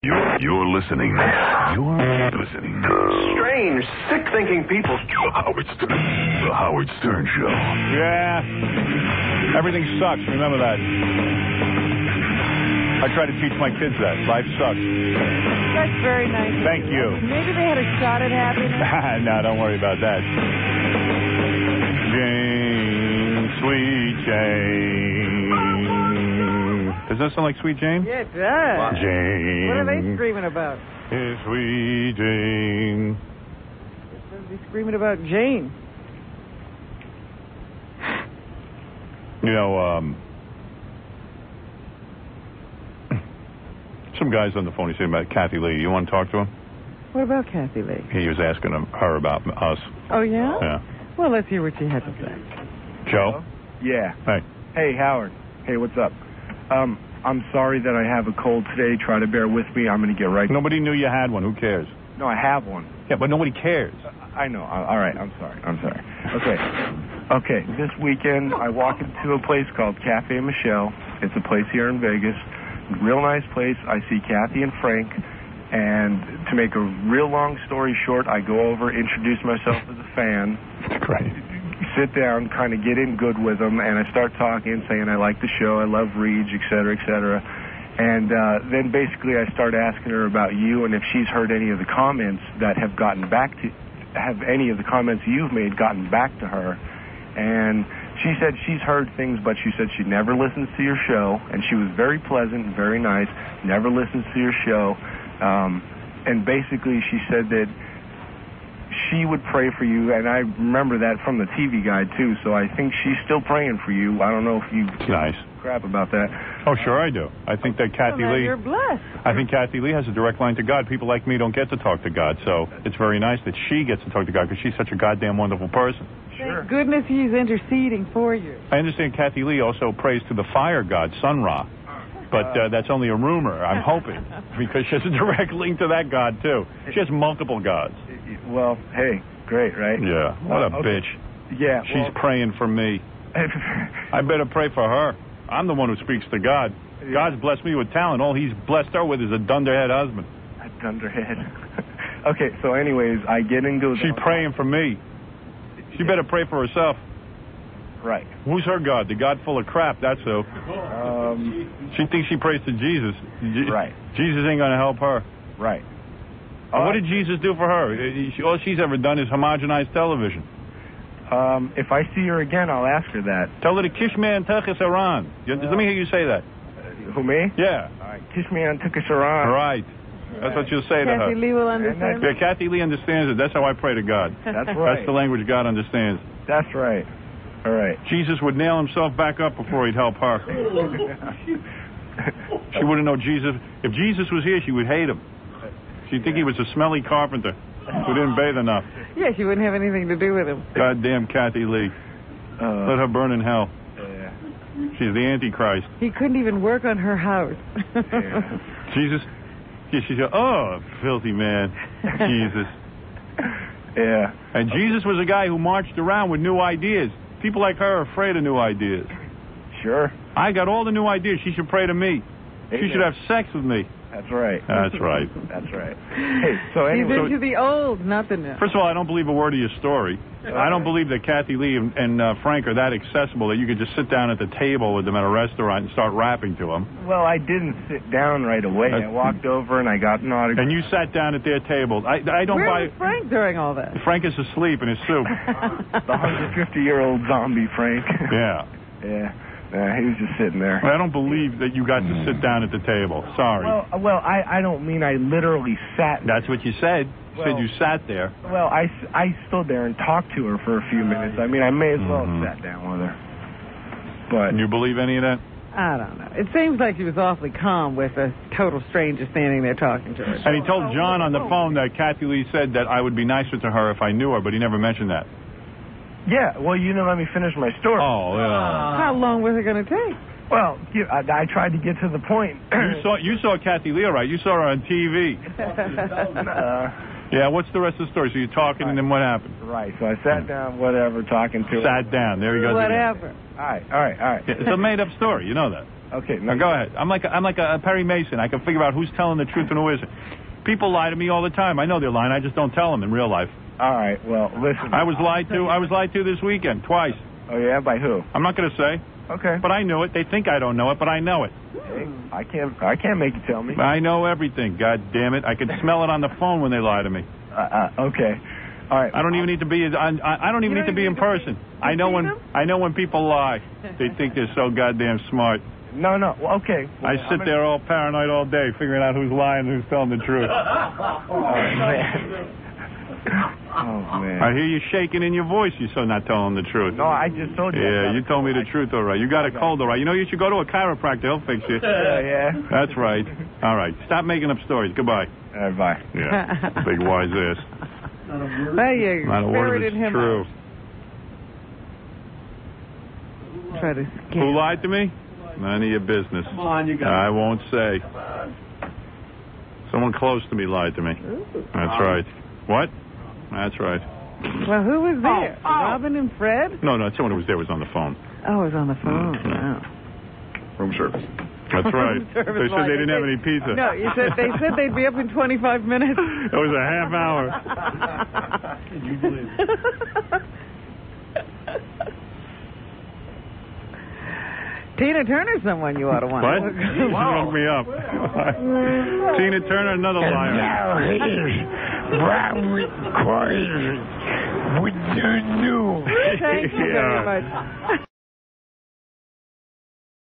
You're listening. Strange, sick-thinking people. The Howard Stern Show. Yeah. Everything sucks. Remember that. I try to teach my kids that. Life sucks. That's very nice. Thank you. Maybe they had a shot at happiness. No, don't worry about that. Jane, sweet Jane. Does that sound like Sweet Jane? Yeah, it does. Jane. What are they screaming about? Sweet Jane. They're supposed to be screaming about Jane. You know, some guy's on the phone. He's saying about Kathy Lee. You want to talk to him? What about Kathy Lee? He was asking her about us. Oh, yeah? Yeah. Well, let's hear what she had to say. Joe? Yeah. Hey. Hey, Howard. Hey, what's up? I'm sorry that I have a cold today. Try to bear with me. I'm going to get right. Nobody knew you had one. Who cares? No, I have one. Yeah, but nobody cares. I know. All right. I'm sorry. Okay. This weekend, I walk into a place called Cafe Michelle. It's a place here in Vegas. Real nice place. I see Kathy and Frank. And to make a real long story short, I go over, introduce myself as a fan. Great. Sit down, kind of get in good with them, and I start talking, saying I like the show, I love Reed, et cetera, et cetera. And then basically I start asking her about you and if she's heard any of the comments that have gotten back to, have any of the comments you've made gotten back to her. And she said she's heard things, but she said she never listens to your show, and she was very pleasant and very nice, never listens to your show. And basically she said that she would pray for you, and I remember that from the TV guide, too, so I think she's still praying for you. I don't know if you nice. Crap about that. Oh, sure I do. I think that Kathy Lee... You're blessed. I think Kathy Lee has a direct line to God. People like me don't get to talk to God, so it's very nice that she gets to talk to God because she's such a goddamn wonderful person. Sure. Thank goodness he's interceding for you. I understand Kathy Lee also prays to the fire god, Sun Ra. But that's only a rumor, I'm hoping, because she has a direct link to that god, too. She has multiple gods. Well, hey, great, right? Yeah, what a okay. bitch. Yeah. She's praying for me. I better pray for her. I'm the one who speaks to God. Yeah. God's blessed me with talent. All he's blessed her with is a dunderhead husband. A dunderhead. Okay, so anyways, I get into... She's praying for me. She better pray for herself. Right. Who's her God? The God full of crap, that's who. She thinks she prays to Jesus. Right. Jesus ain't going to help her. Right. What did Jesus do for her? All she's ever done is homogenize television. If I see her again, I'll ask her that. Tell her to kish me and tuchis aran. Let me hear you say that. Who, me? Yeah. All right. Kiss me on tuchis aran. Right. That's what you'll say to her. Kathy Lee will understand. Yeah, Kathy Lee understands it. That's how I pray to God. That's right. That's the language God understands. That's right. All right. Jesus would nail himself back up before he'd help her. She wouldn't know Jesus. If Jesus was here, she would hate him. She'd think he was a smelly carpenter who didn't bathe enough. Yeah, she wouldn't have anything to do with him. Goddamn Kathy Lee. Let her burn in hell. Yeah. She's the Antichrist. He couldn't even work on her house. Yeah. Jesus. She said, oh, filthy man. Jesus. Yeah. And Jesus was a guy who marched around with new ideas. People like her are afraid of new ideas. Sure. I got all the new ideas. She should pray to me. She should have sex with me. That's right. That's right. That's right. Hey, so anyway. He's into the old, not the new. First of all, I don't believe a word of your story. I don't believe that Kathy Lee and Frank are that accessible that you could just sit down at the table with them at a restaurant and start rapping to them. Well, I didn't sit down right away. I walked over and I got an autograph. And you sat down at their table. I don't Where buy... was Frank during all that? Frank is asleep in his soup. The 150-year-old zombie Frank. Yeah. Yeah. He was just sitting there. I don't believe that you got to sit down at the table. Sorry. Well, I don't mean I literally sat. That's what you said. You said you sat there. Well, I stood there and talked to her for a few minutes. I mean, I may as well have sat down with her. But can you believe any of that? I don't know. It seems like he was awfully calm with a total stranger standing there talking to her. And he told John on the phone that Kathy Lee said that I would be nicer to her if I knew her, but he never mentioned that. Yeah, well, you didn't let me finish my story. Oh, yeah. How long was it going to take? Well, I tried to get to the point. You saw Kathy Lee, all right? You saw her on TV. Yeah, what's the rest of the story? So you're talking, and then what happened? Right, so I sat down, whatever, talking to her. Sat down. There he goes. Whatever. All right. Yeah, it's a made-up story. You know that. Okay, Now go ahead. I'm like a Perry Mason. I can figure out who's telling the truth and who isn't. People lie to me all the time. I know they're lying. I just don't tell them in real life. All right, well, listen. I was lied to this weekend, twice. Oh, yeah? By who? I'm not going to say. Okay. But I knew it. They think I don't know it, but I know it. Hey, I can't make you tell me. I know everything, God damn it. I can smell it on the phone when they lie to me. Okay. All right. I don't even need to be I don't even need to be in person. I know when people lie. They think they're so goddamn smart. No. Well, okay. Well, I sit there all paranoid all day figuring out who's lying and who's telling the truth. Oh, man. I hear you shaking in your voice. You're so not telling the truth. No, I just told you. Yeah, you told me the truth, all right. You got a cold, all right. You know, you should go to a chiropractor. He'll fix you. Yeah. That's right. All right. Stop making up stories. Goodbye. Bye. Yeah. Big wise ass. Well, you Not a word of spirited it's him true. out. Try to scam. Who lied to me? None of your business. Come on, you got I won't say. Someone close to me lied to me. That's right. What? That's right. Well, who was there? Robin and Fred? No, someone who was there was on the phone. Oh, it was on the phone. Wow. Room service. That's right. Room service They said they didn't have any pizza. No, they said they'd be up in 25 minutes. It was a half hour. Can you believe it? Tina Turner's someone you ought to want. What? She woke me up. Tina Turner, another liar. Now here's Robert Corey. What you do? Thank you very much.